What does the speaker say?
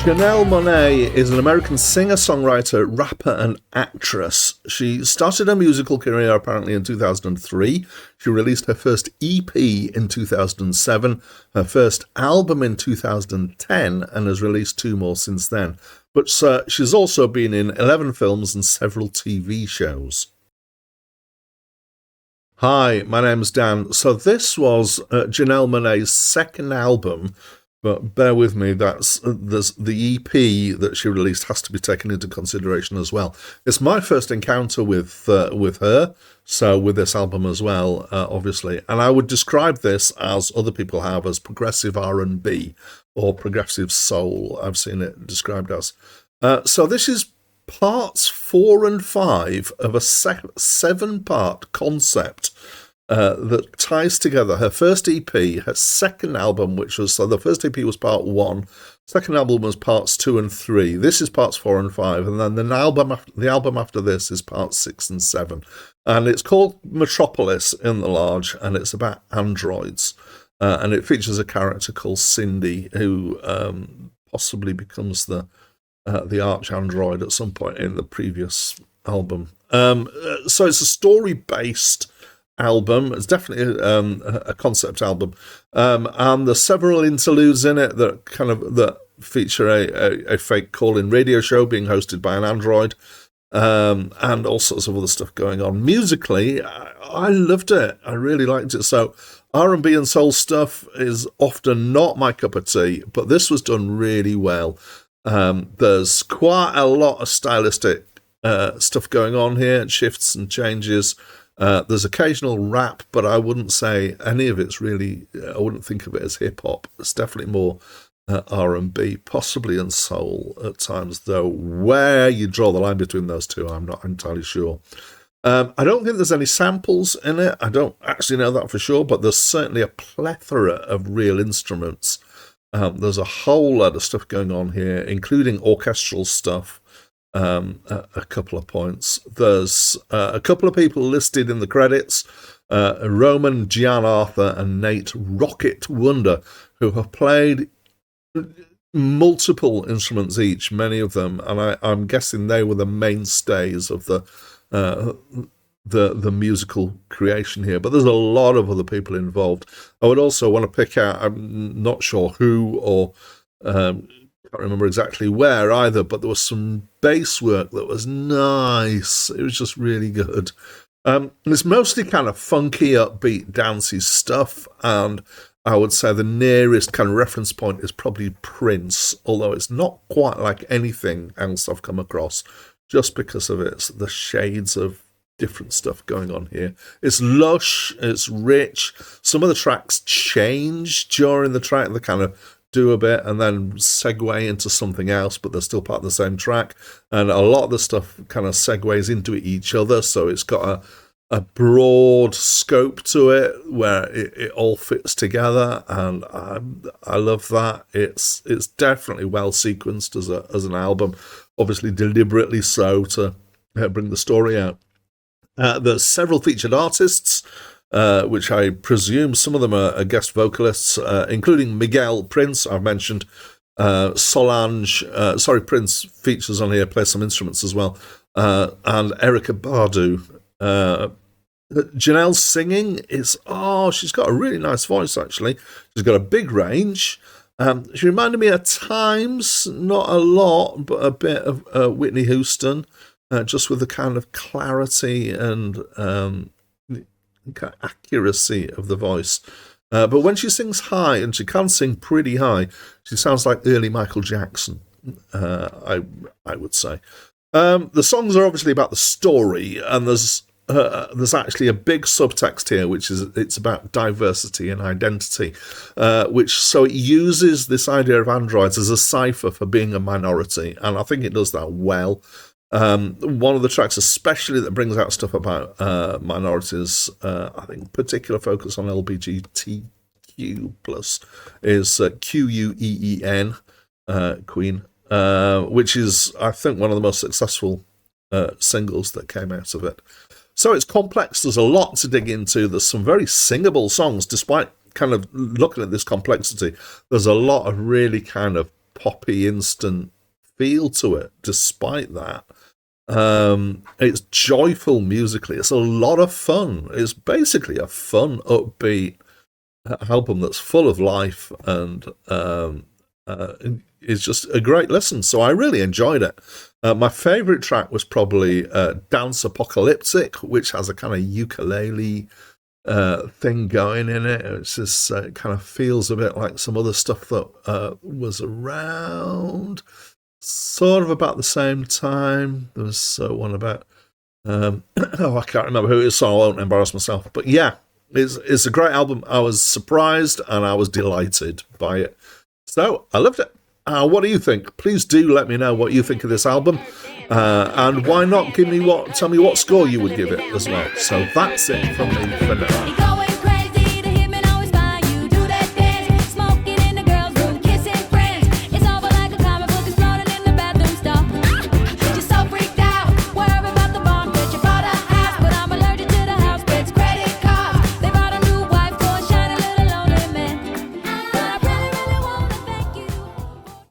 Janelle Monáe is an American singer, songwriter, rapper, and actress. She started her musical career apparently in 2003. She released her first EP in 2007, her first album in 2010, and has released two more since then. But she's also been in 11 films and several TV shows. Hi, my name's Dan. So this was Janelle Monáe's second album. But bear with me, there's the EP that she released has to be taken into consideration as well. It's my first encounter with her, so with this album as well, obviously. And I would describe this, as other people have, as progressive R&B or progressive soul. I've seen it described as. So this is parts 4 and 5 of a 7-part concept that ties together her first EP, her second album, which was, so the first EP was part 1, second album was parts 2 and 3. This is parts 4 and 5, and then the album after this is parts 6 and 7. And it's called Metropolis in the large, and it's about androids. And it features a character called Cindy, who possibly becomes the arch-android at some point in the previous album. So it's a story-based album. It's definitely a concept album, and there's several interludes in it that feature a fake call-in radio show being hosted by an android, and all sorts of other stuff going on. Musically, I loved it. I really liked it. So R&B and soul stuff is often not my cup of tea, but this was done really well. There's quite a lot of stylistic stuff going on here, shifts and changes. There's occasional rap, but I wouldn't say any of it's really, I wouldn't think of it as hip-hop. It's definitely more R&B, possibly in soul at times, though where you draw the line between those two, I'm not entirely sure. I don't think there's any samples in it. I don't actually know that for sure, but there's certainly a plethora of real instruments. There's a whole lot of stuff going on here, including orchestral stuff. A couple of points. There's a couple of people listed in the credits, Roman Gian Arthur and Nate Rocket Wonder, who have played multiple instruments each, many of them, and I'm guessing they were the mainstays of the musical creation here. But there's a lot of other people involved. I would also want to pick out, I'm not sure who or can't remember exactly where either, but there was some bass work that was nice. It was just really good. And it's mostly kind of funky, upbeat, dancey stuff, and I would say the nearest kind of reference point is probably Prince, although it's not quite like anything else I've come across, just because of the shades of different stuff going on here. It's lush, it's rich. Some of the tracks change during the track. They kind of do a bit and then segue into something else, but they're still part of the same track. And a lot of the stuff kind of segues into each other, so it's got a broad scope to it where it all fits together, and I love that. It's definitely well sequenced as an album, obviously deliberately so to bring the story out. There's several featured artists, which I presume some of them are guest vocalists, including Miguel Prince, I've mentioned, Solange, Prince features on here, plays some instruments as well, and Erykah Badu. Janelle's singing is, she's got a really nice voice, actually. She's got a big range. She reminded me at times, not a lot, but a bit of Whitney Houston, just with the kind of clarity and accuracy of the voice. But when she sings high, and she can sing pretty high, she sounds like early Michael Jackson, I would say. The songs are obviously about the story, and there's actually a big subtext here, which is it's about diversity and identity, so it uses this idea of androids as a cipher for being a minority, and I think it does that well. One of the tracks especially that brings out stuff about minorities, I think particular focus on LGBTQ+, is Queen, Queen, which is, I think, one of the most successful singles that came out of it. So it's complex, there's a lot to dig into, there's some very singable songs, despite kind of looking at this complexity. There's a lot of really kind of poppy instant feel to it. Despite that, it's joyful musically. It's a lot of fun. It's basically a fun, upbeat album that's full of life and is just a great listen. So I really enjoyed it. My favourite track was probably Dance Apocalyptic, which has a kind of ukulele thing going in it. It's just it kind of feels a bit like some other stuff that was around sort of about the same time. There was one about I can't remember who it is, so I won't embarrass myself. But yeah, it's a great album. I was surprised and I was delighted by it. So I loved it. What do you think? Please do let me know what you think of this album. And why not tell me what score you would give it as well. So that's it from me for now.